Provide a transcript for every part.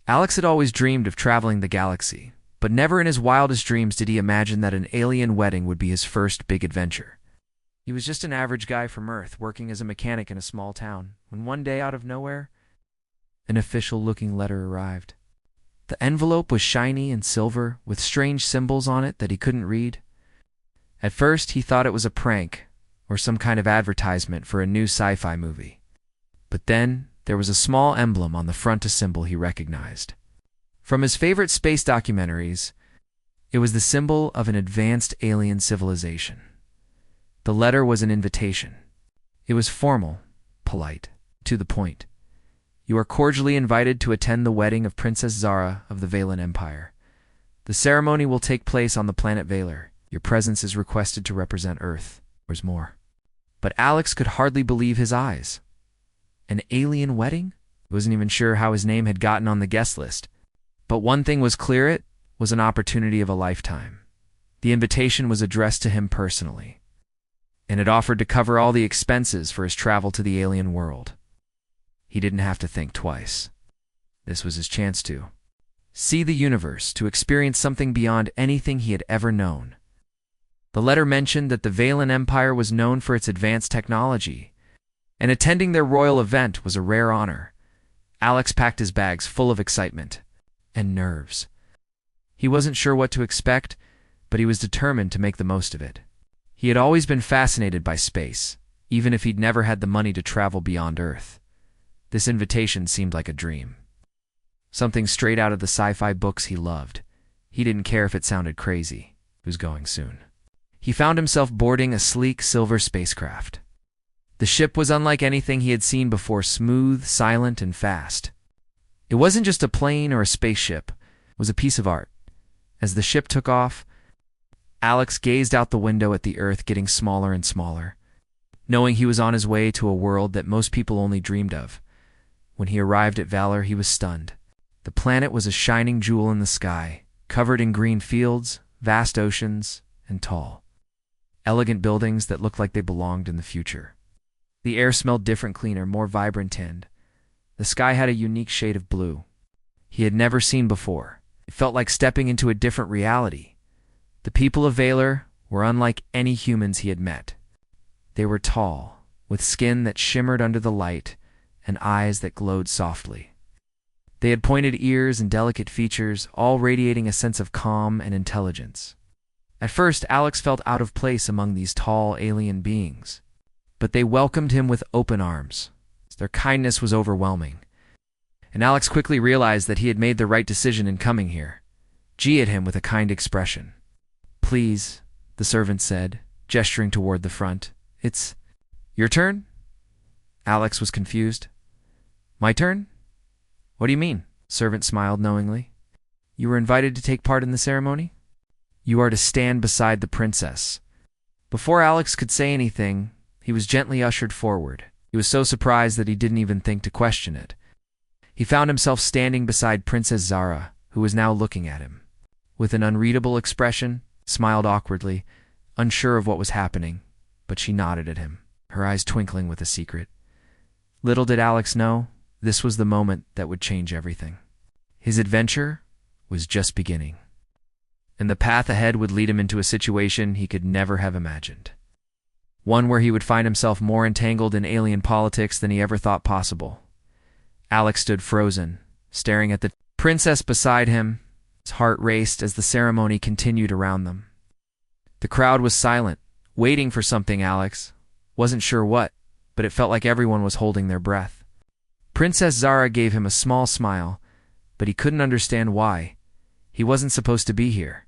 Alex had always dreamed of traveling the galaxy, but never in his wildest dreams did he imagine that an alien wedding would be his first big adventure. He was just an average guy from Earth working as a mechanic in a small town, when one day out of nowhere, an official-looking letter arrived. The envelope was shiny and silver, with strange symbols on it that he couldn't read. At first, he thought it was a prank, or some kind of advertisement for a new sci-fi movie. But then, there was a small emblem on the front, a symbol he recognized. From his favorite space documentaries, it was the symbol of an advanced alien civilization. The letter was an invitation. It was formal, polite, to the point. You are cordially invited to attend the wedding of Princess Zara of the Valen Empire. The ceremony will take place on the planet Valer. Your presence is requested to represent Earth. There's more. But Alex could hardly believe his eyes. An alien wedding? He wasn't even sure how his name had gotten on the guest list. But one thing was clear, it was an opportunity of a lifetime. The invitation was addressed to him personally, and it offered to cover all the expenses for his travel to the alien world. He didn't have to think twice. This was his chance to see the universe, to experience something beyond anything he had ever known. The letter mentioned that the Valen Empire was known for its advanced technology, and attending their royal event was a rare honor. Alex packed his bags full of excitement and nerves. He wasn't sure what to expect, but he was determined to make the most of it. He had always been fascinated by space, even if he'd never had the money to travel beyond Earth. This invitation seemed like a dream. Something straight out of the sci-fi books he loved. He didn't care if it sounded crazy. He was going soon. He found himself boarding a sleek silver spacecraft. The ship was unlike anything he had seen before, smooth, silent, and fast. It wasn't just a plane or a spaceship. It was a piece of art. As the ship took off, Alex gazed out the window at the Earth getting smaller and smaller, knowing he was on his way to a world that most people only dreamed of. When he arrived at Valor, he was stunned. The planet was a shining jewel in the sky, covered in green fields, vast oceans, and tall, elegant buildings that looked like they belonged in the future. The air smelled different, cleaner, more vibrant tinted. The sky had a unique shade of blue he had never seen before. It felt like stepping into a different reality. The people of Valor were unlike any humans he had met. They were tall, with skin that shimmered under the light and eyes that glowed softly. They had pointed ears and delicate features, all radiating a sense of calm and intelligence. At first, Alex felt out of place among these tall alien beings, but they welcomed him with open arms. Their kindness was overwhelming, and Alex quickly realized that he had made the right decision in coming here. G at him with a kind expression. "Please," the servant said, gesturing toward the front. "It's your turn?" Alex was confused. "My turn? What do you mean?" Servant smiled knowingly. "You were invited to take part in the ceremony? You are to stand beside the princess." Before Alex could say anything, he was gently ushered forward. He was so surprised that he didn't even think to question it. He found himself standing beside Princess Zara, who was now looking at him. With an unreadable expression, smiled awkwardly, unsure of what was happening, but she nodded at him, her eyes twinkling with a secret. Little did Alex know, this was the moment that would change everything. His adventure was just beginning, and the path ahead would lead him into a situation he could never have imagined. One where he would find himself more entangled in alien politics than he ever thought possible. Alex stood frozen, staring at the princess beside him. His heart raced as the ceremony continued around them. The crowd was silent, waiting for something. Alex wasn't sure what, but it felt like everyone was holding their breath. Princess Zara gave him a small smile, but he couldn't understand why. He wasn't supposed to be here.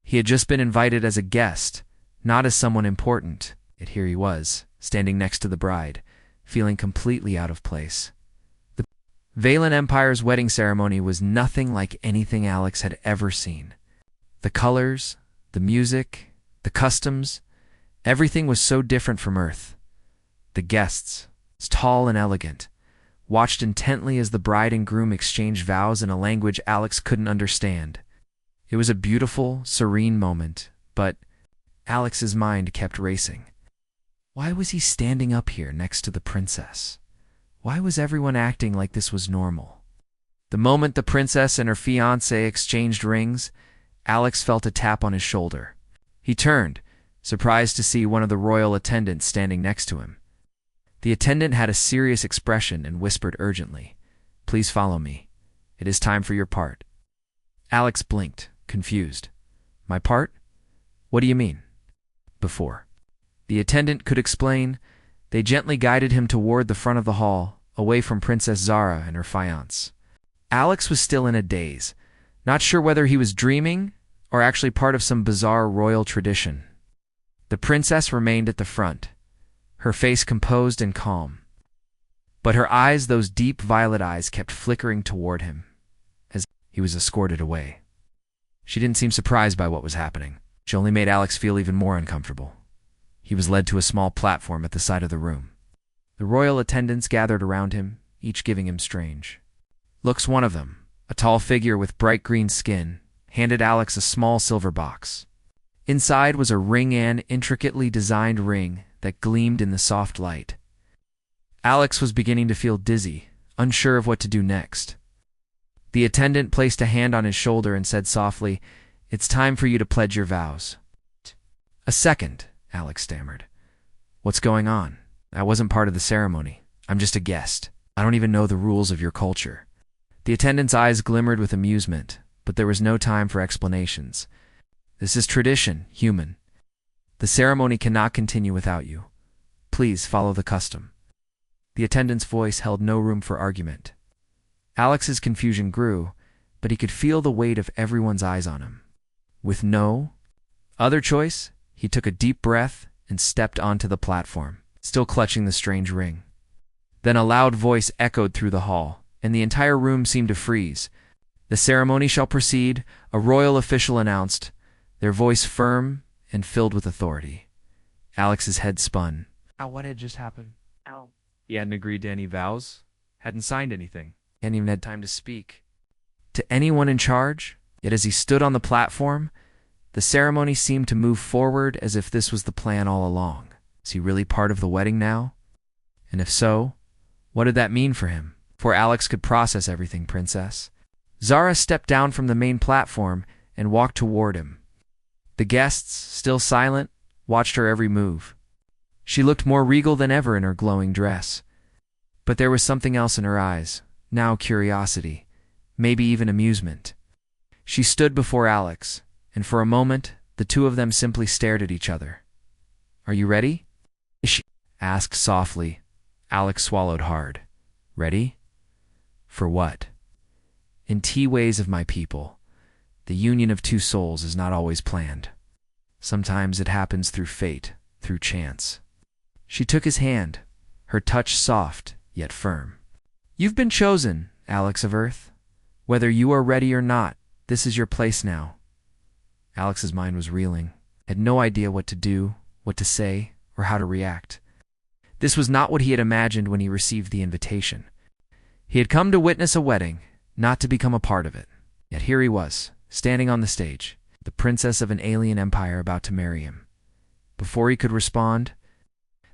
He had just been invited as a guest, not as someone important. Yet here he was, standing next to the bride, feeling completely out of place. The Valen Empire's wedding ceremony was nothing like anything Alex had ever seen. The colors, the music, the customs, everything was so different from Earth. The guests, tall and elegant, watched intently as the bride and groom exchanged vows in a language Alex couldn't understand. It was a beautiful, serene moment, but Alex's mind kept racing. Why was he standing up here next to the princess? Why was everyone acting like this was normal? The moment the princess and her fiancé exchanged rings, Alex felt a tap on his shoulder. He turned, surprised to see one of the royal attendants standing next to him. The attendant had a serious expression and whispered urgently, "Please follow me. It is time for your part." Alex blinked, confused. "My part? What do you mean?" Before the attendant could explain, they gently guided him toward the front of the hall, away from Princess Zara and her fiancé. Alex was still in a daze, not sure whether he was dreaming or actually part of some bizarre royal tradition. The princess remained at the front, her face composed and calm. But her eyes, those deep violet eyes, kept flickering toward him as he was escorted away. She didn't seem surprised by what was happening. She only made Alex feel even more uncomfortable. He was led to a small platform at the side of the room. The royal attendants gathered around him, each giving him strange looks. One of them, a tall figure with bright green skin, handed Alex a small silver box. Inside was a ring, an intricately designed ring that gleamed in the soft light. Alex was beginning to feel dizzy, unsure of what to do next. The attendant placed a hand on his shoulder and said softly, "It's time for you to pledge your vows." "A second," Alex stammered. "What's going on? I wasn't part of the ceremony. I'm just a guest. I don't even know the rules of your culture." The attendant's eyes glimmered with amusement, but there was no time for explanations. "This is tradition, human. The ceremony cannot continue without you. Please follow the custom." The attendant's voice held no room for argument. Alex's confusion grew, but he could feel the weight of everyone's eyes on him. With no other choice, he took a deep breath and stepped onto the platform, still clutching the strange ring. Then a loud voice echoed through the hall, and the entire room seemed to freeze. "The ceremony shall proceed," a royal official announced, their voice firm and filled with authority. Alex's head spun. What had just happened? He hadn't agreed to any vows, hadn't signed anything, hadn't even had time to speak to anyone in charge. Yet as he stood on the platform, the ceremony seemed to move forward as if this was the plan all along. Was he really part of the wedding now? And if so, what did that mean for him? Before Alex could process everything, Princess Zara stepped down from the main platform and walked toward him. The guests, still silent, watched her every move. She looked more regal than ever in her glowing dress. But there was something else in her eyes, now curiosity, maybe even amusement. She stood before Alex, and for a moment, the two of them simply stared at each other. "Are you ready?" she asked softly. Alex swallowed hard. "Ready? For what?" "In ways of my people, the union of two souls is not always planned. Sometimes it happens through fate, through chance." She took his hand, her touch soft yet firm. "You've been chosen, Alex of Earth. Whether you are ready or not, this is your place now." Alex's mind was reeling, had no idea what to do, what to say, or how to react. This was not what he had imagined when he received the invitation. He had come to witness a wedding, not to become a part of it. Yet here he was, standing on the stage, the princess of an alien empire about to marry him. Before he could respond,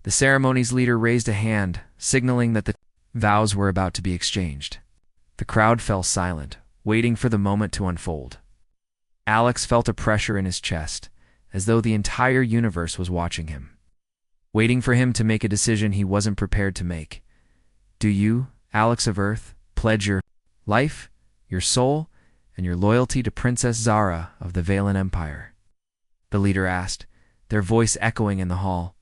the ceremony's leader raised a hand, signaling that the vows were about to be exchanged. The crowd fell silent, waiting for the moment to unfold. Alex felt a pressure in his chest, as though the entire universe was watching him, waiting for him to make a decision he wasn't prepared to make. "Do you, Alex of Earth, pledge your life, your soul, and your loyalty to Princess Zara of the Valen Empire?" the leader asked, their voice echoing in the hall.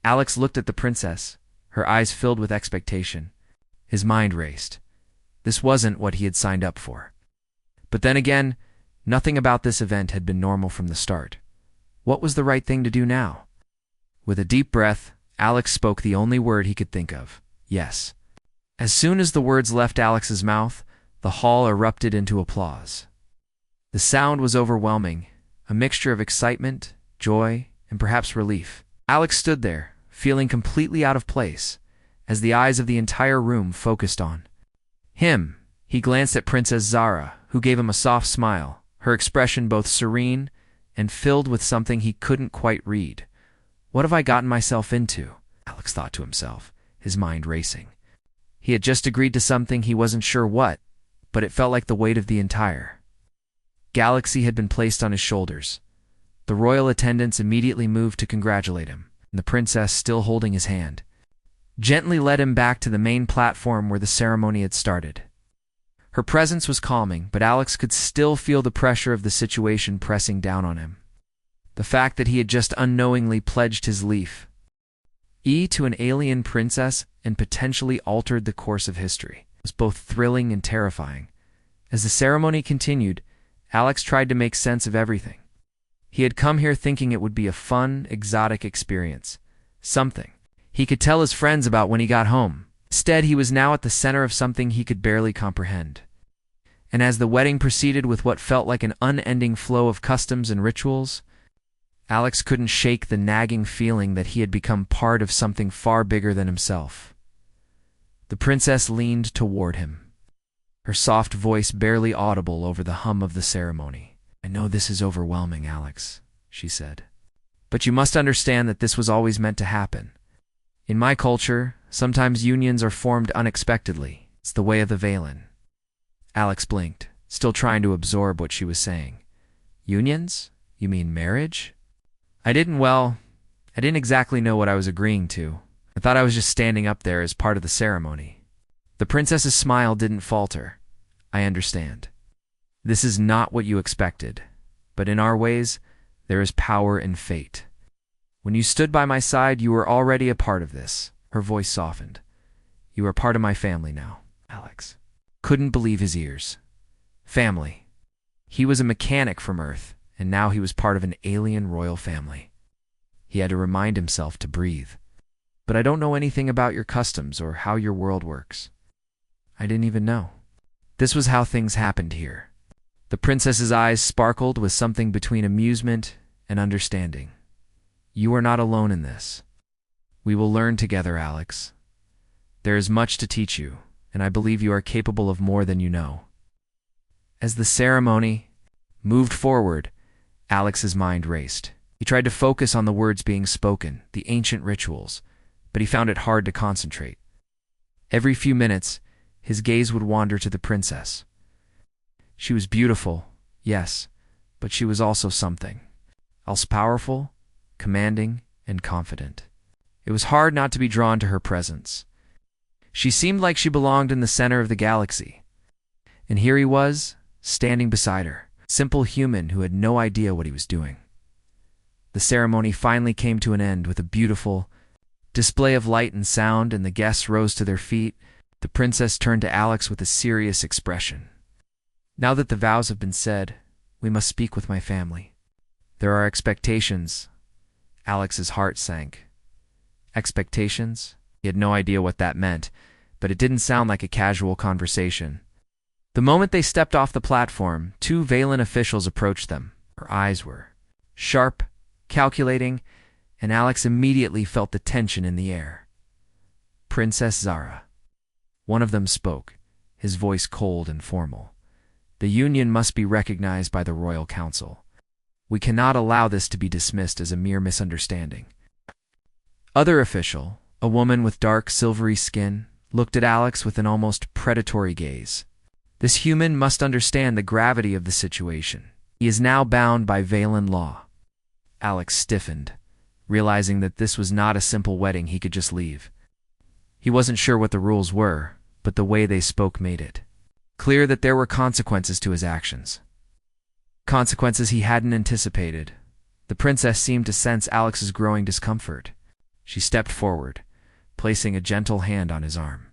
Alex looked at the princess, her eyes filled with expectation. His mind raced. This wasn't what he had signed up for. But then again, nothing about this event had been normal from the start. What was the right thing to do now? With a deep breath, Alex spoke the only word he could think of: yes. As soon as the words left Alex's mouth, the hall erupted into applause. The sound was overwhelming, a mixture of excitement, joy, and perhaps relief. Alex stood there, feeling completely out of place, as the eyes of the entire room focused on him. He glanced at Princess Zara, who gave him a soft smile, her expression both serene and filled with something he couldn't quite read. "What have I gotten myself into?" Alex thought to himself, his mind racing. He had just agreed to something he wasn't sure what, but it felt like the weight of the entire galaxy had been placed on his shoulders. The royal attendants immediately moved to congratulate him, and the princess, still holding his hand, gently led him back to the main platform where the ceremony had started. Her presence was calming, but Alex could still feel the pressure of the situation pressing down on him. The fact that he had just unknowingly pledged his leaf to an alien princess and potentially altered the course of history was both thrilling and terrifying. As the ceremony continued, Alex tried to make sense of everything. He had come here thinking it would be a fun, exotic experience, something he could tell his friends about when he got home. Instead, he was now at the center of something he could barely comprehend. And as the wedding proceeded with what felt like an unending flow of customs and rituals, Alex couldn't shake the nagging feeling that he had become part of something far bigger than himself. The princess leaned toward him, her soft voice barely audible over the hum of the ceremony. "I know this is overwhelming, Alex," she said. "But you must understand that this was always meant to happen. In my culture, sometimes unions are formed unexpectedly. It's the way of the Valen." Alex blinked, still trying to absorb what she was saying. "Unions? You mean marriage?" I didn't exactly know what I was agreeing to. I thought I was just standing up there as part of the ceremony." The princess's smile didn't falter. "I understand. This is not what you expected, but in our ways, there is power in fate. When you stood by my side, you were already a part of this." Her voice softened. "You are part of my family now." Alex couldn't believe his ears. Family. He was a mechanic from Earth, and now he was part of an alien royal family. He had to remind himself to breathe. "But I don't know anything about your customs or how your world works." "I didn't even know. This was how things happened here." The princess's eyes sparkled with something between amusement and understanding. "You are not alone in this. We will learn together, Alex. There is much to teach you, and I believe you are capable of more than you know." As the ceremony moved forward, Alex's mind raced. He tried to focus on the words being spoken, the ancient rituals, but he found it hard to concentrate. Every few minutes, his gaze would wander to the princess. She was beautiful, yes, but she was also something else: powerful, commanding, and confident. It was hard not to be drawn to her presence. She seemed like she belonged in the center of the galaxy. And here he was, standing beside her, a simple human who had no idea what he was doing. The ceremony finally came to an end with a beautiful display of light and sound, and the guests rose to their feet. The princess turned to Alex with a serious expression. "Now that the vows have been said, we must speak with my family. There are expectations." Alex's heart sank. Expectations? He had no idea what that meant, but it didn't sound like a casual conversation. The moment they stepped off the platform, two Valen officials approached them. Her eyes were sharp, calculating, and Alex immediately felt the tension in the air. "Princess Zara." One of them spoke, his voice cold and formal. "The union must be recognized by the Royal Council. We cannot allow this to be dismissed as a mere misunderstanding." Other official, a woman with dark, silvery skin, looked at Alex with an almost predatory gaze. This human must understand the gravity of the situation. He is now bound by Valen law. Alex stiffened, realizing that this was not a simple wedding he could just leave. He wasn't sure what the rules were, but the way they spoke made it clear that there were consequences to his actions. Consequences he hadn't anticipated. The princess seemed to sense Alex's growing discomfort. She stepped forward, placing a gentle hand on his arm.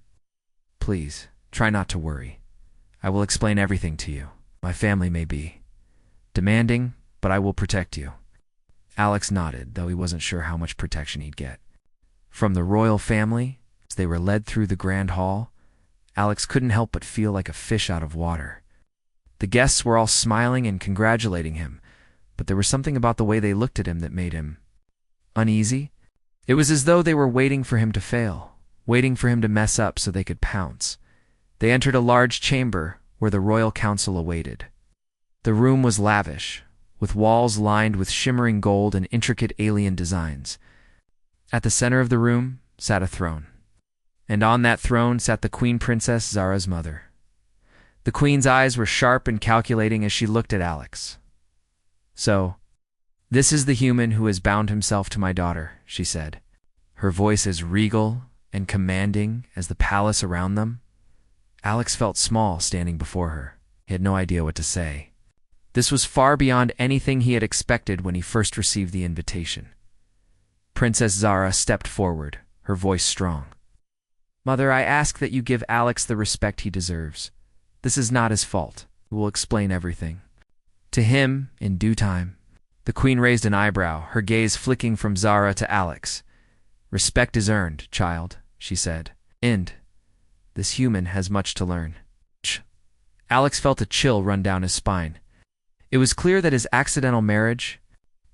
"Please, try not to worry. I will explain everything to you. My family may be demanding, but I will protect you." Alex nodded, though he wasn't sure how much protection he'd get. From the royal family, as they were led through the grand hall, Alex couldn't help but feel like a fish out of water. The guests were all smiling and congratulating him, but there was something about the way they looked at him that made him uneasy. It was as though they were waiting for him to fail, waiting for him to mess up so they could pounce. They entered a large chamber where the royal council awaited. The room was lavish, with walls lined with shimmering gold and intricate alien designs. At the center of the room sat a throne, and on that throne sat the Queen Princess Zara's mother. The queen's eyes were sharp and calculating as she looked at Alex. "So, this is the human who has bound himself to my daughter," she said, her voice as regal and commanding as the palace around them. Alex felt small standing before her. He had no idea what to say. This was far beyond anything he had expected when he first received the invitation. Princess Zara stepped forward, her voice strong. "Mother, I ask that you give Alex the respect he deserves. This is not his fault. We will explain everything to him in due time." The queen raised an eyebrow, her gaze flicking from Zara to Alex. "Respect is earned, child," she said. "And this human has much to learn." Alex felt a chill run down his spine. It was clear that his accidental marriage,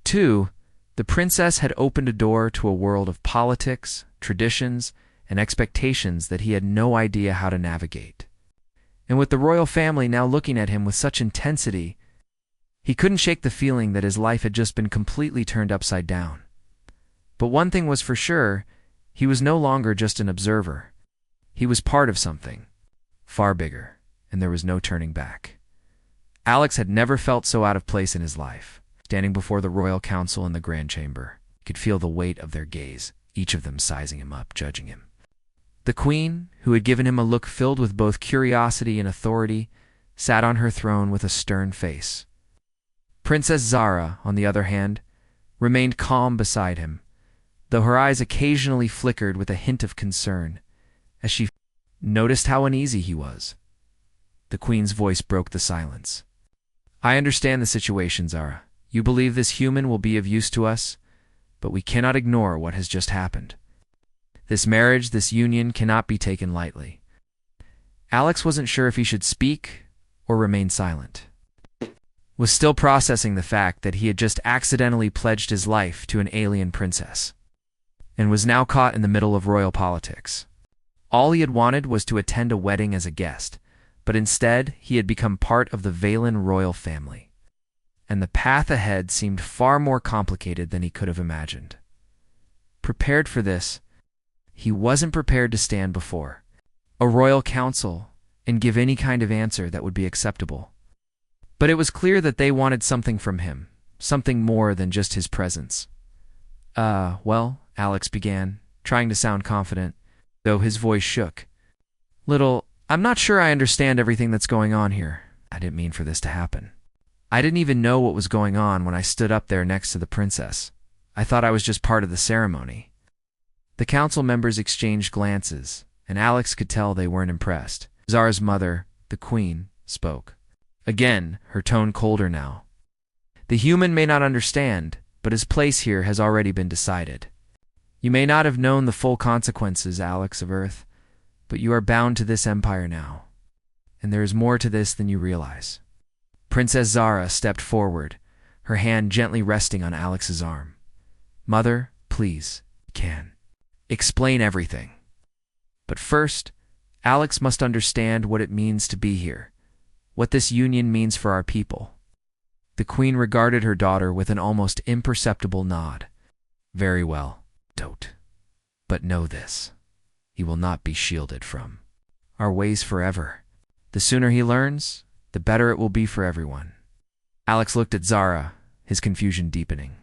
too, the princess had opened a door to a world of politics, traditions, and expectations that he had no idea how to navigate. And with the royal family now looking at him with such intensity, he couldn't shake the feeling that his life had just been completely turned upside down. But one thing was for sure, he was no longer just an observer. He was part of something far bigger, and there was no turning back. Alex had never felt so out of place in his life. Standing before the royal council in the grand chamber, he could feel the weight of their gaze, each of them sizing him up, judging him. The queen, who had given him a look filled with both curiosity and authority, sat on her throne with a stern face. Princess Zara, on the other hand, remained calm beside him, though her eyes occasionally flickered with a hint of concern, as she noticed how uneasy he was. The queen's voice broke the silence. "I understand the situation, Zara. You believe this human will be of use to us, but we cannot ignore what has just happened. This marriage, this union, cannot be taken lightly." Alex wasn't sure if he should speak or remain silent. Was still processing the fact that he had just accidentally pledged his life to an alien princess, and was now caught in the middle of royal politics. All he had wanted was to attend a wedding as a guest, but instead he had become part of the Valen royal family. And the path ahead seemed far more complicated than he could have imagined. Prepared for this, he wasn't prepared to stand before a royal council and give any kind of answer that would be acceptable. But it was clear that they wanted something from him, something more than just his presence. Well, Alex began, trying to sound confident, though his voice shook. I'm not sure I understand everything that's going on here. I didn't mean for this to happen. I didn't even know what was going on when I stood up there next to the princess. I thought I was just part of the ceremony." The council members exchanged glances, and Alex could tell they weren't impressed. Zara's mother, the queen, spoke. Again, her tone colder now. "The human may not understand, but his place here has already been decided. You may not have known the full consequences, Alex of Earth, but you are bound to this empire now. And there is more to this than you realize." Princess Zara stepped forward, her hand gently resting on Alex's arm. "Mother, please, you can. Explain everything. But first, Alex must understand what it means to be here, what this union means for our people." The queen regarded her daughter with an almost imperceptible nod. "Very well, don't. But know this. He will not be shielded from our ways forever. The sooner he learns, the better it will be for everyone." Alex looked at Zara, his confusion deepening.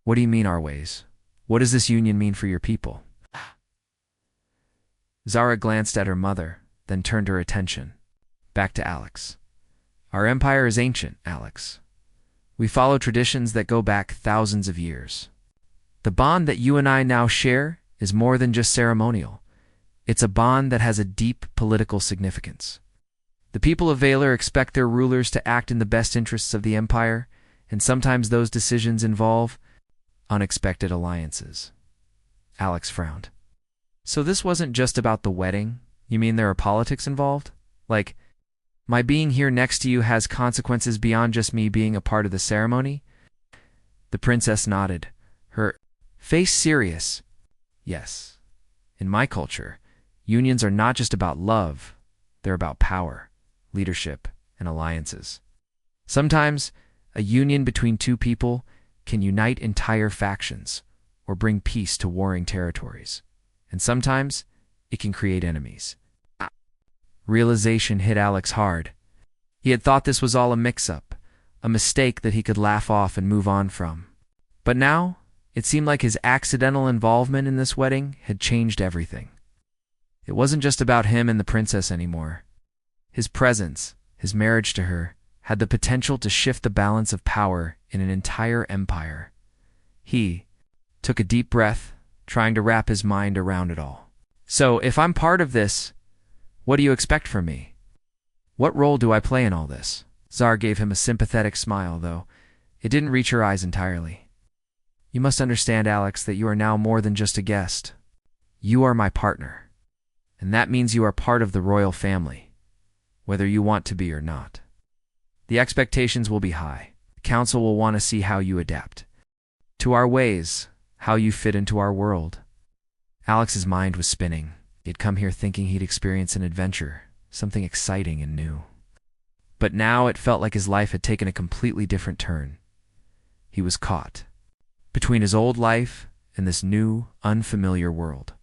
"What do you mean our ways? What does this union mean for your people?" Zara glanced at her mother, then turned her attention back to Alex. "Our empire is ancient, Alex. We follow traditions that go back thousands of years. The bond that you and I now share is more than just ceremonial. It's a bond that has a deep political significance. The people of Valor expect their rulers to act in the best interests of the empire, and sometimes those decisions involve unexpected alliances." Alex frowned. "So this wasn't just about the wedding? You mean there are politics involved? Like, my being here next to you has consequences beyond just me being a part of the ceremony?" The princess nodded, her face serious. "Yes. In my culture, unions are not just about love, they're about power, leadership, and alliances. Sometimes, a union between two people can unite entire factions or bring peace to warring territories. And sometimes, it can create enemies." Realization hit Alex hard. He had thought this was all a mix-up, a mistake that he could laugh off and move on from. But now, it seemed like his accidental involvement in this wedding had changed everything. It wasn't just about him and the princess anymore. His presence, his marriage to her, had the potential to shift the balance of power in an entire empire. He took a deep breath, trying to wrap his mind around it all. So, if I'm part of this, what do you expect from me? What role do I play in all this? Zara gave him a sympathetic smile, though it didn't reach her eyes entirely. You must understand, Alex, that you are now more than just a guest. You are my partner. And that means you are part of the royal family, whether you want to be or not. The expectations will be high. The council will want to see how you adapt to our ways, how you fit into our world. Alex's mind was spinning. He had come here thinking he'd experience an adventure, something exciting and new. But now it felt like his life had taken a completely different turn. He was caught between his old life and this new, unfamiliar world.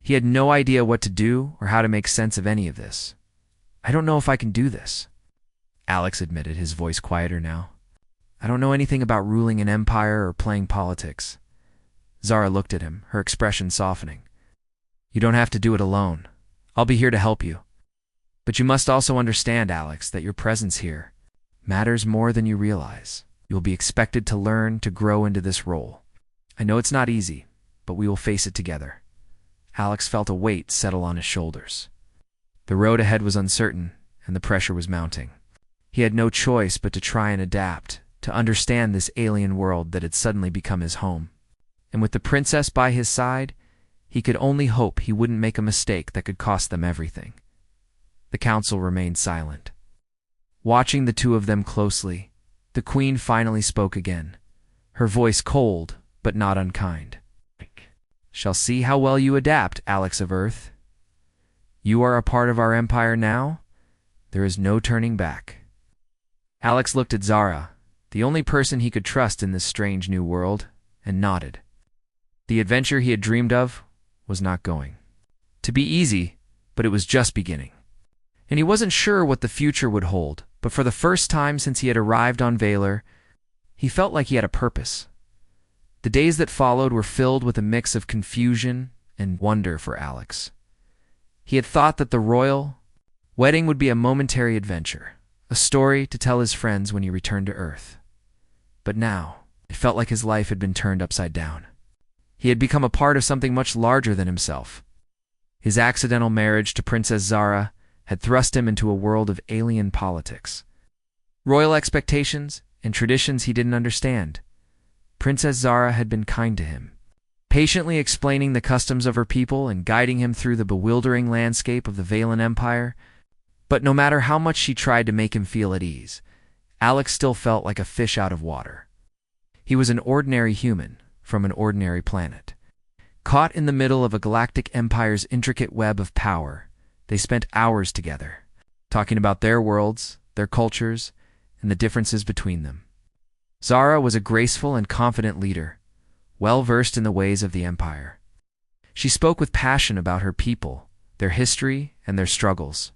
He had no idea what to do or how to make sense of any of this. I don't know if I can do this, Alex admitted, his voice quieter now. I don't know anything about ruling an empire or playing politics. Zara looked at him, her expression softening. You don't have to do it alone. I'll be here to help you. But you must also understand, Alex, that your presence here matters more than you realize. You'll be expected to learn to grow into this role. I know it's not easy, but we will face it together. Alex felt a weight settle on his shoulders. The road ahead was uncertain, and the pressure was mounting. He had no choice but to try and adapt, to understand this alien world that had suddenly become his home. And with the princess by his side, he could only hope he wouldn't make a mistake that could cost them everything. The council remained silent. Watching the two of them closely, the queen finally spoke again, her voice cold but not unkind. Shall see how well you adapt, Alex of Earth. You are a part of our empire now. There is no turning back. Alex looked at Zara, the only person he could trust in this strange new world, and nodded. The adventure he had dreamed of was not going to be easy, but it was just beginning. And he wasn't sure what the future would hold, but for the first time since he had arrived on Valor, he felt like he had a purpose. The days that followed were filled with a mix of confusion and wonder for Alex. He had thought that the royal wedding would be a momentary adventure, a story to tell his friends when he returned to Earth. But now, it felt like his life had been turned upside down. He had become a part of something much larger than himself. His accidental marriage to Princess Zara had thrust him into a world of alien politics, royal expectations, and traditions he didn't understand. Princess Zara had been kind to him, patiently explaining the customs of her people and guiding him through the bewildering landscape of the Valen Empire. But no matter how much she tried to make him feel at ease, Alex still felt like a fish out of water. He was an ordinary human from an ordinary planet. Caught in the middle of a galactic empire's intricate web of power, they spent hours together, talking about their worlds, their cultures, and the differences between them. Zara was a graceful and confident leader, well-versed in the ways of the empire. She spoke with passion about her people, their history, and their struggles.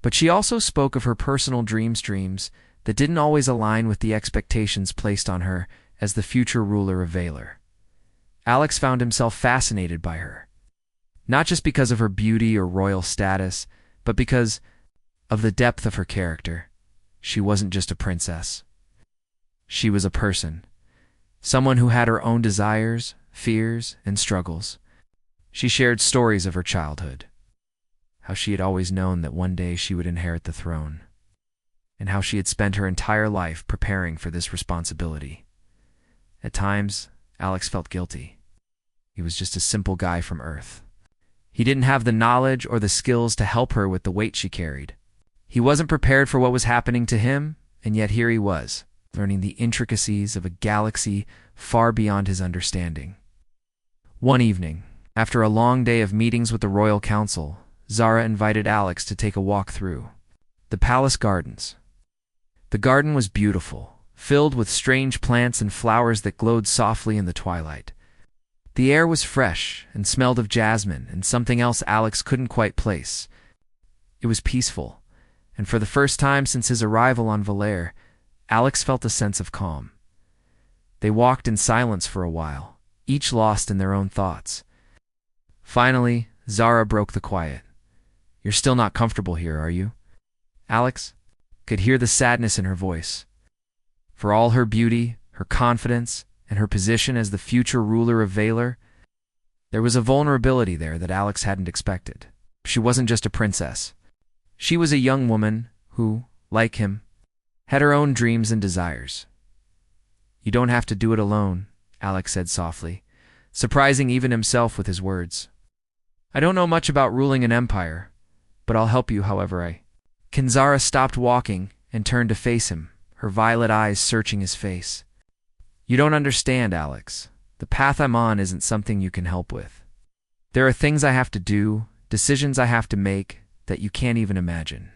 But she also spoke of her personal dreams that didn't always align with the expectations placed on her as the future ruler of Valor. Alex found himself fascinated by her, not just because of her beauty or royal status, but because of the depth of her character. She wasn't just a princess. She was a person, someone who had her own desires, fears, and struggles. She shared stories of her childhood, how she had always known that one day she would inherit the throne, and how she had spent her entire life preparing for this responsibility. At times, Alex felt guilty. He was just a simple guy from Earth. He didn't have the knowledge or the skills to help her with the weight she carried. He wasn't prepared for what was happening to him, and yet here he was, learning the intricacies of a galaxy far beyond his understanding. One evening, after a long day of meetings with the Royal Council, Zara invited Alex to take a walk through the palace gardens. The garden was beautiful, filled with strange plants and flowers that glowed softly in the twilight. The air was fresh and smelled of jasmine and something else Alex couldn't quite place. It was peaceful, and for the first time since his arrival on Valere, Alex felt a sense of calm. They walked in silence for a while, each lost in their own thoughts. Finally, Zara broke the quiet. "You're still not comfortable here, are you?" Alex could hear the sadness in her voice. For all her beauty, her confidence, and her position as the future ruler of Valor, there was a vulnerability there that Alex hadn't expected. She wasn't just a princess. She was a young woman who, like him, had her own dreams and desires. "You don't have to do it alone," Alex said softly, surprising even himself with his words. "I don't know much about ruling an empire, but I'll help you however I can." Zara stopped walking and turned to face him, her violet eyes searching his face. "You don't understand, Alex. The path I'm on isn't something you can help with. There are things I have to do, decisions I have to make that you can't even imagine.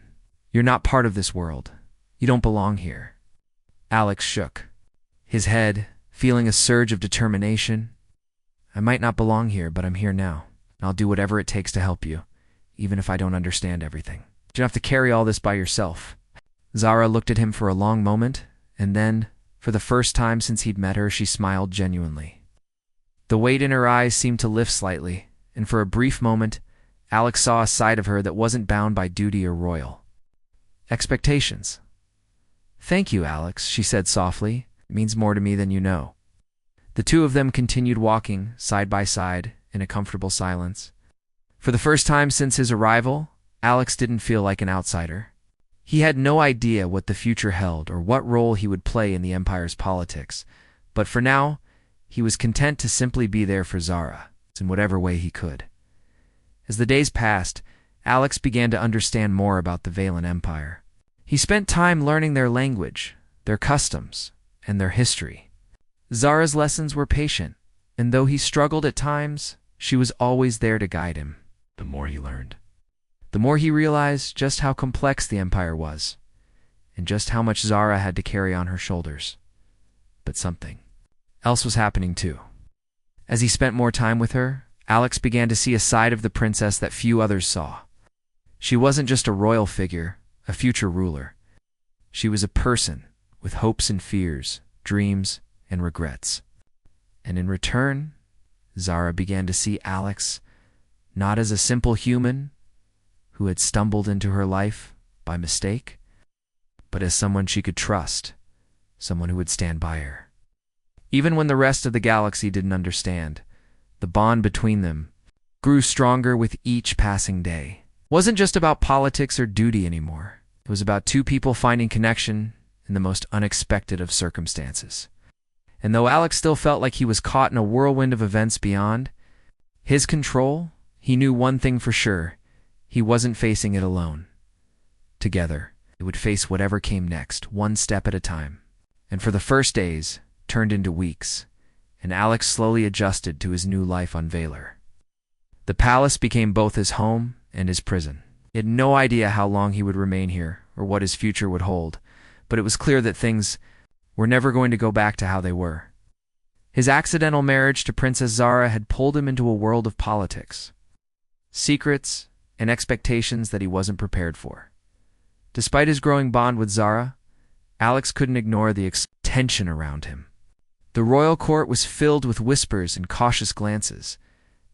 You're not part of this world. You don't belong here." Alex shook his head, feeling a surge of determination. "I might not belong here, but I'm here now, and I'll do whatever it takes to help you, even if I don't understand everything. You don't have to carry all this by yourself." Zara looked at him for a long moment, and then, for the first time since he'd met her, she smiled genuinely. The weight in her eyes seemed to lift slightly, and for a brief moment, Alex saw a side of her that wasn't bound by duty or royal expectations. "Thank you, Alex," she said softly. "It means more to me than you know." The two of them continued walking, side by side, in a comfortable silence. For the first time since his arrival, Alex didn't feel like an outsider. He had no idea what the future held or what role he would play in the Empire's politics, but for now, he was content to simply be there for Zara, in whatever way he could. As the days passed, Alex began to understand more about the Valen Empire. He spent time learning their language, their customs, and their history. Zara's lessons were patient, and though he struggled at times, she was always there to guide him. The more he learned, the more he realized just how complex the Empire was, and just how much Zara had to carry on her shoulders. But something else was happening too. As he spent more time with her, Alex began to see a side of the princess that few others saw. She wasn't just a royal figure, a future ruler. She was a person with hopes and fears, dreams and regrets. And in return, Zara began to see Alex not as a simple human who had stumbled into her life by mistake, but as someone she could trust, someone who would stand by her. Even when the rest of the galaxy didn't understand, the bond between them grew stronger with each passing day. It wasn't just about politics or duty anymore. It was about two people finding connection in the most unexpected of circumstances. And though Alex still felt like he was caught in a whirlwind of events beyond his control, he knew one thing for sure: he wasn't facing it alone. Together, they would face whatever came next, one step at a time. And for the first days turned into weeks, and Alex slowly adjusted to his new life on Valor. The palace became both his home and his prison. He had no idea how long he would remain here or what his future would hold, but it was clear that things were never going to go back to how they were. His accidental marriage to Princess Zara had pulled him into a world of politics, secrets, and expectations that he wasn't prepared for. Despite his growing bond with Zara, Alex couldn't ignore the tension around him. The royal court was filled with whispers and cautious glances,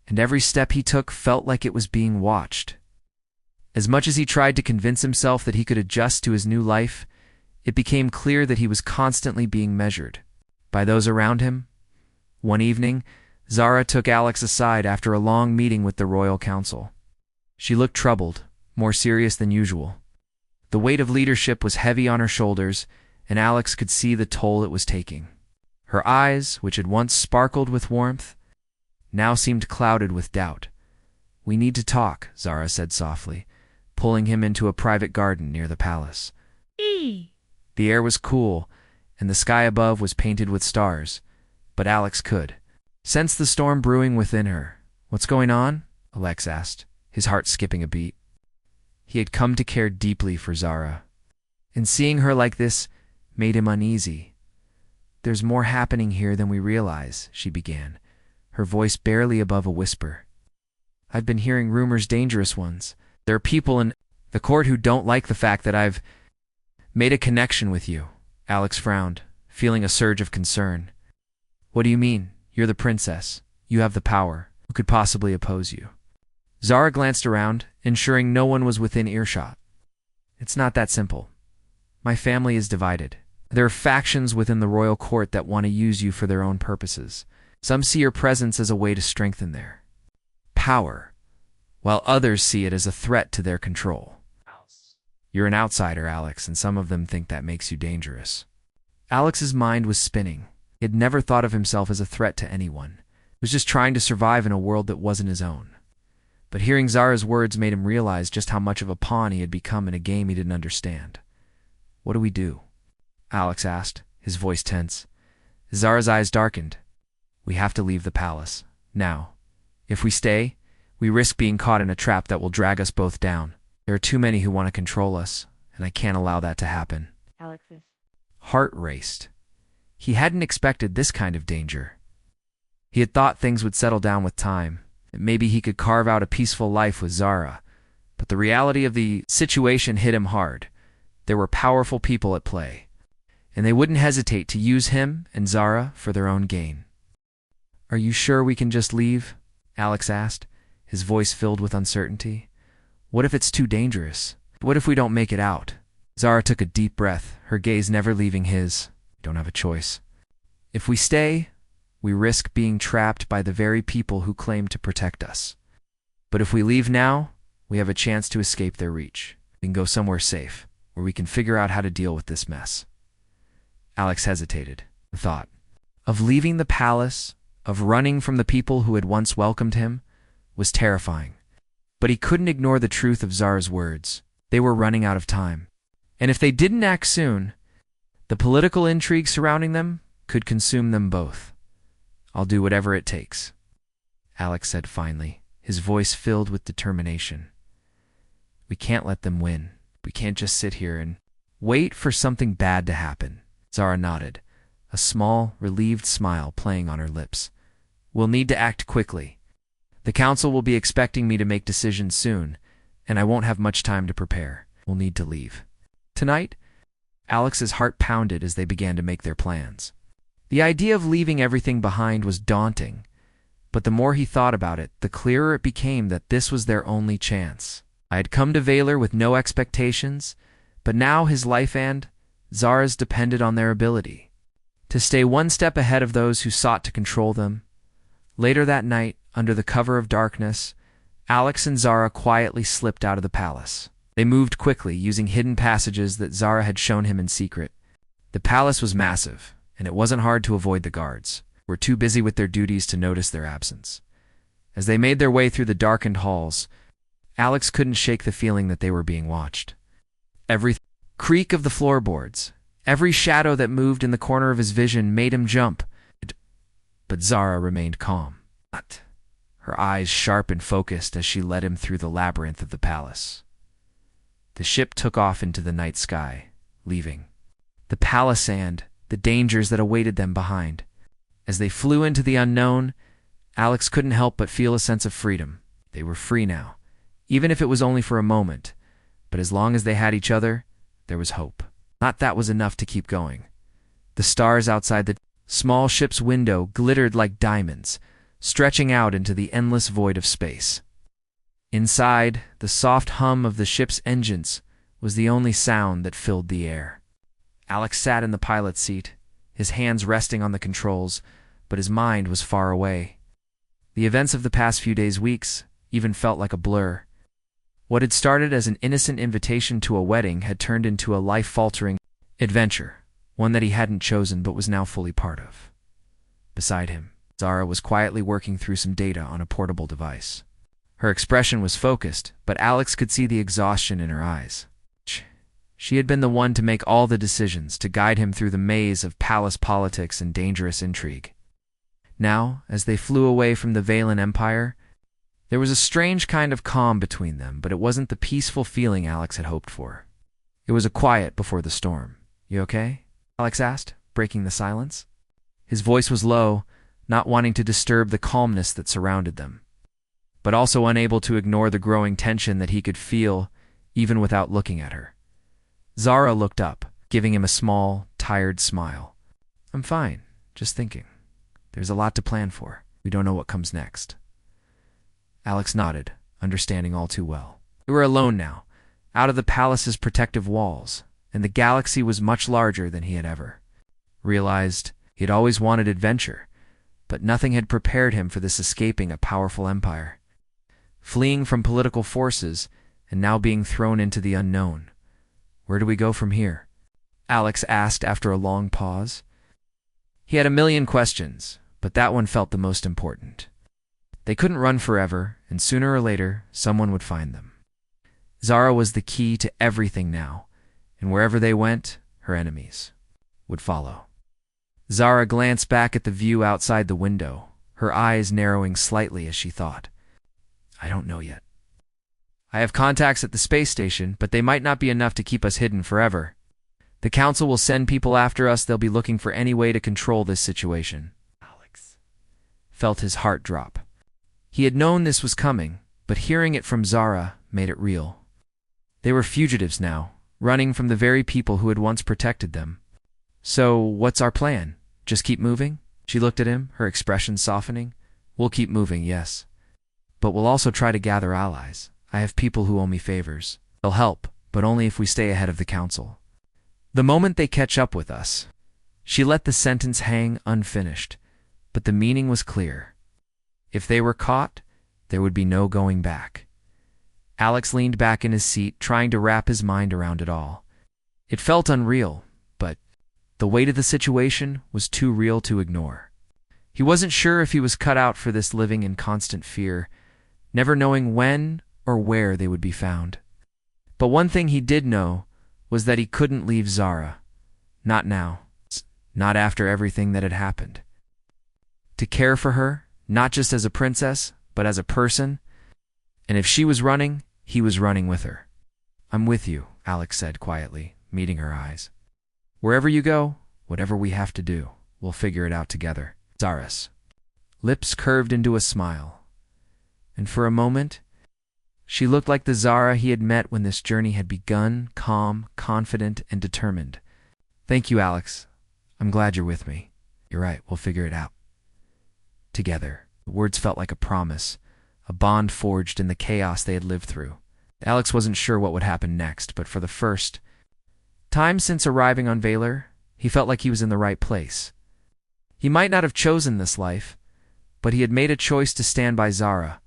and every step he took felt like it was being watched. As much as he tried to convince himself that he could adjust to his new life, it became clear that he was constantly being measured by those around him. One evening, Zara took Alex aside after a long meeting with the royal council. She looked troubled, more serious than usual. The weight of leadership was heavy on her shoulders, and Alex could see the toll it was taking. Her eyes, which had once sparkled with warmth, now seemed clouded with doubt. "We need to talk," Zara said softly, pulling him into a private garden near the palace. The air was cool, and the sky above was painted with stars, but Alex could sense the storm brewing within her. "What's going on?" Alex asked, his heart skipping a beat. He had come to care deeply for Zara, and seeing her like this made him uneasy. "There's more happening here than we realize," she began, her voice barely above a whisper. "I've been hearing rumors, dangerous ones. There are people in The court who don't like the fact that I've made a connection with you. Alex frowned, feeling a surge of concern. What do you mean? You're the princess. You have the power. Who could possibly oppose you? Zara glanced around, ensuring no one was within earshot. It's not that simple. My family is divided. There are factions within the royal court that want to use you for their own purposes. Some see your presence as a way to strengthen their power, while others see it as a threat to their control. You're an outsider, Alex, and some of them think that makes you dangerous. Alex's mind was spinning. He had never thought of himself as a threat to anyone. He was just trying to survive in a world that wasn't his own. But hearing Zara's words made him realize just how much of a pawn he had become in a game he didn't understand. What do we do? Alex asked, his voice tense. Zara's eyes darkened. We have to leave the palace. Now. If we stay, we risk being caught in a trap that will drag us both down. There are too many who want to control us, and I can't allow that to happen. Alex's heart raced. He hadn't expected this kind of danger. He had thought things would settle down with time, that maybe he could carve out a peaceful life with Zara. But the reality of the situation hit him hard. There were powerful people at play, and they wouldn't hesitate to use him and Zara for their own gain. Are you sure we can just leave? Alex asked, his voice filled with uncertainty. What if it's too dangerous? What if we don't make it out? Zara took a deep breath, her gaze never leaving his. Don't have a choice. If we stay, we risk being trapped by the very people who claim to protect us. But if we leave now, we have a chance to escape their reach. We can go somewhere safe, where we can figure out how to deal with this mess. Alex hesitated. The thought of leaving the palace, of running from the people who had once welcomed him, was terrifying. But he couldn't ignore the truth of Zara's words. They were running out of time. And if they didn't act soon, the political intrigue surrounding them could consume them both. I'll do whatever it takes, Alex said finally, his voice filled with determination. We can't let them win. We can't just sit here and wait for something bad to happen. Zara nodded, a small, relieved smile playing on her lips. We'll need to act quickly. The council will be expecting me to make decisions soon, and I won't have much time to prepare. We'll need to leave. Tonight, Alex's heart pounded as they began to make their plans. The idea of leaving everything behind was daunting, but the more he thought about it, the clearer it became that this was their only chance. I had come to Valor with no expectations, but now his life and Zara's depended on their ability to stay one step ahead of those who sought to control them. Later that night, under the cover of darkness, Alex and Zara quietly slipped out of the palace. They moved quickly, using hidden passages that Zara had shown him in secret. The palace was massive, and it wasn't hard to avoid the guards, who were too busy with their duties to notice their absence. As they made their way through the darkened halls, Alex couldn't shake the feeling that they were being watched. Every creak of the floorboards, every shadow that moved in the corner of his vision made him jump. But Zara remained calm. Her eyes sharp and focused as she led him through the labyrinth of the palace. The ship took off into the night sky, leaving the palace and the dangers that awaited them behind. As they flew into the unknown, Alex couldn't help but feel a sense of freedom. They were free now, even if it was only for a moment. But as long as they had each other, there was hope. Not that was enough to keep going. The stars outside the small ship's window glittered like diamonds, stretching out into the endless void of space. Inside, the soft hum of the ship's engines was the only sound that filled the air. Alex sat in the pilot's seat, his hands resting on the controls, but his mind was far away. The events of the past few weeks, even felt like a blur. What had started as an innocent invitation to a wedding had turned into a life-faltering adventure, one that he hadn't chosen but was now fully part of. Beside him, Zara was quietly working through some data on a portable device. Her expression was focused, but Alex could see the exhaustion in her eyes. She had been the one to make all the decisions, to guide him through the maze of palace politics and dangerous intrigue. Now, as they flew away from the Valen Empire, there was a strange kind of calm between them, but it wasn't the peaceful feeling Alex had hoped for. It was a quiet before the storm. You okay? Alex asked, breaking the silence. His voice was low, not wanting to disturb the calmness that surrounded them, but also unable to ignore the growing tension that he could feel even without looking at her. Zara looked up, giving him a small, tired smile. "I'm fine, just thinking. There's a lot to plan for. We don't know what comes next." Alex nodded, understanding all too well. They were alone now, out of the palace's protective walls, and the galaxy was much larger than he had ever realized. He had always wanted adventure, but nothing had prepared him for this: escaping a powerful empire, fleeing from political forces, and now being thrown into the unknown. "Where do we go from here?" Alex asked after a long pause. He had a million questions, but that one felt the most important. They couldn't run forever, and sooner or later, someone would find them. Zara was the key to everything now, and wherever they went, her enemies would follow. Zara glanced back at the view outside the window, her eyes narrowing slightly as she thought. "I don't know yet. I have contacts at the space station, but they might not be enough to keep us hidden forever. The council will send people after us. They'll be looking for any way to control this situation." Alex felt his heart drop. He had known this was coming, but hearing it from Zara made it real. They were fugitives now, running from the very people who had once protected them. "So, what's our plan? Just keep moving?" She looked at him, her expression softening. "We'll keep moving, yes. But we'll also try to gather allies. I have people who owe me favors. They'll help, but only if we stay ahead of the council. The moment they catch up with us." She let the sentence hang unfinished, but the meaning was clear. If they were caught, there would be no going back. Alex leaned back in his seat, trying to wrap his mind around it all. It felt unreal, but the weight of the situation was too real to ignore. He wasn't sure if he was cut out for this, living in constant fear, never knowing when or where they would be found. But one thing he did know was that he couldn't leave Zara. Not now. Not after everything that had happened. To care for her, not just as a princess, but as a person. And if she was running, he was running with her. "I'm with you," Alex said quietly, meeting her eyes. "Wherever you go, whatever we have to do, we'll figure it out together." Zara's lips curved into a smile, and for a moment, she looked like the Zara he had met when this journey had begun, calm, confident, and determined. "Thank you, Alex. I'm glad you're with me. You're right, we'll figure it out together." The words felt like a promise, a bond forged in the chaos they had lived through. Alex wasn't sure what would happen next, but for the first time since arriving on Valor, he felt like he was in the right place. He might not have chosen this life, but he had made a choice to stand by Zara,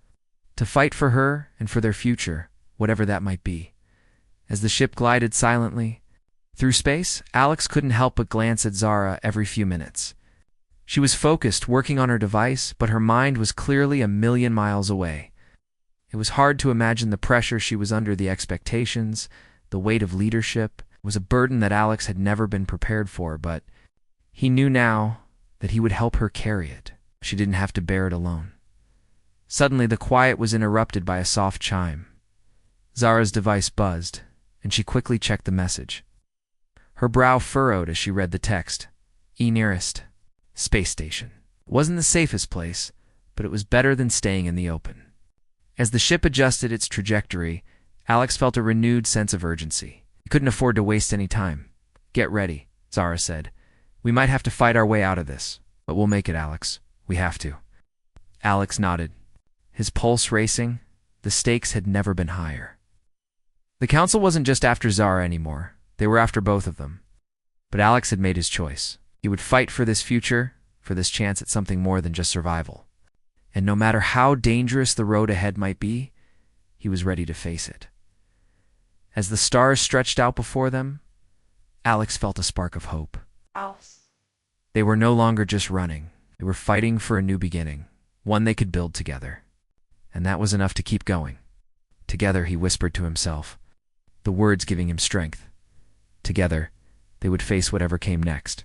to fight for her and for their future, whatever that might be. As the ship glided silently through space, Alex couldn't help but glance at Zara every few minutes. She was focused, working on her device, but her mind was clearly a million miles away. It was hard to imagine the pressure she was under, the expectations, the weight of leadership. It was a burden that Alex had never been prepared for, but he knew now that he would help her carry it. She didn't have to bear it alone. Suddenly, the quiet was interrupted by a soft chime. Zara's device buzzed, and she quickly checked the message. Her brow furrowed as she read the text. "Nearest space station." It wasn't the safest place, but it was better than staying in the open. As the ship adjusted its trajectory, Alex felt a renewed sense of urgency. He couldn't afford to waste any time. "Get ready," Zara said. "We might have to fight our way out of this, but we'll make it, Alex. We have to." Alex nodded, his pulse racing. The stakes had never been higher. The council wasn't just after Zara anymore. They were after both of them. But Alex had made his choice. He would fight for this future, for this chance at something more than just survival. And no matter how dangerous the road ahead might be, he was ready to face it. As the stars stretched out before them, Alex felt a spark of hope. They were no longer just running. They were fighting for a new beginning, one they could build together. And that was enough to keep going. Together, he whispered to himself, the words giving him strength. Together, they would face whatever came next.